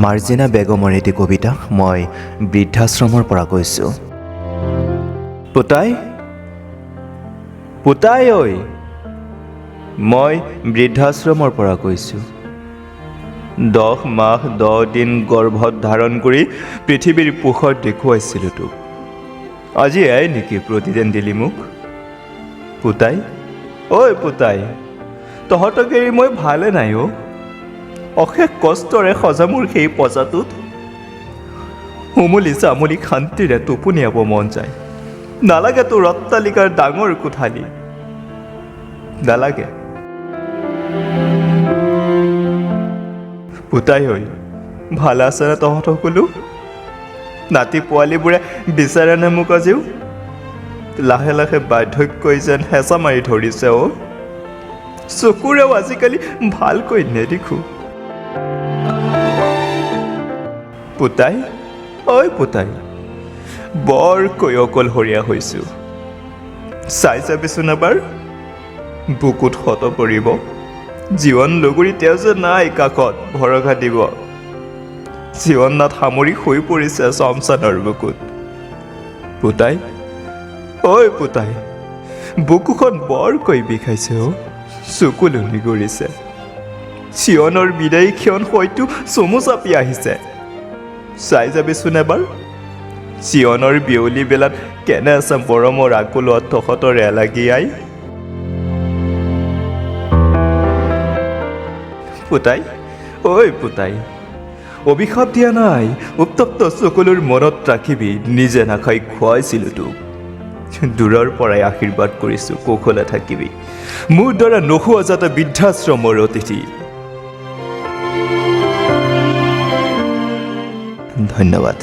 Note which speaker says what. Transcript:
Speaker 1: মাৰ্জিনা বেগমৰ এটি কবিতা মই বৃদ্ধাশ্ৰমৰ পৰা কৈছোঁ। পুতাই পুতাই ঐ, মই বৃদ্ধাশ্ৰমৰ পৰা কৈছোঁ। 10 মাহ 10 দিন গৰ্ভত ধাৰণ কৰি পৃথিৱীৰ পোহৰ দেখুৱাইছিলোঁ তোক। আজি এয়াই নেকি প্ৰতিদিন দিলি মোক? পুতাই ঐ পুতাই, তহঁতক এৰি মই ভালে নাই অ'। অশেষ কষ্টৰে সজা মোৰ সেই পঁজাটোত উমলি চামলি শান্তিৰে টোপনিয়াব মন যায়। নালাগে তোৰ অট্টালিকাৰ ডাঙৰ কোঠালি, নালাগে। পুতাই ঐ, ভাল আছেনে তহঁত সকলো? নাতি পোৱালীবোৰে বিচাৰেনে মোক আজিও? লাহে লাহে বাৰ্ধক্যই যেন হেঁচা মাৰি ধৰিছে অ'। চকুৰেও আজিকালি ভালকৈ নেদেখোঁ। পুতাই ঐ পুতাই, বৰকৈ অকলশৰীয়া হৈছোঁ। চাই যাবিচোন এবাৰ, বুকুত শত পৰিব। জীৱন লগৰী তেওঁ যে নাই কাষত ভৰসা দিব। জীৱন নাথ সামৰি হৈ পৰিছে চমচানৰ বুকুত। পুতাই ঐ পুতাই, বুকুখন বৰকৈ বিষাইছে অ'। চকুলো নিগৰিছে। চিয়নৰ বিদায়ী ক্ষণ হয়তো চমু চাপি আহিছে। চাই যাবিচোন এবাৰ, চিয়নৰ বিয়লি বেলাত কেনে আছে মৰমৰ আকুলত তহঁতৰ এলাগী আই। পুতাই ঐ পুতাই, অভিশাপ দিয়া নাই, উত্তপ্ত চকুলোৰ মনত ৰাখিবি। নিজে নাখাই খুৱাইছিলোঁ তোক, দূৰৰ পৰাই আশীৰ্বাদ কৰিছোঁ কৌশলে থাকিবি। মোৰ দ্বাৰা নোখোৱা যাতে বৃদ্ধাশ্ৰমৰ অতিথি। ধন্যবাদ।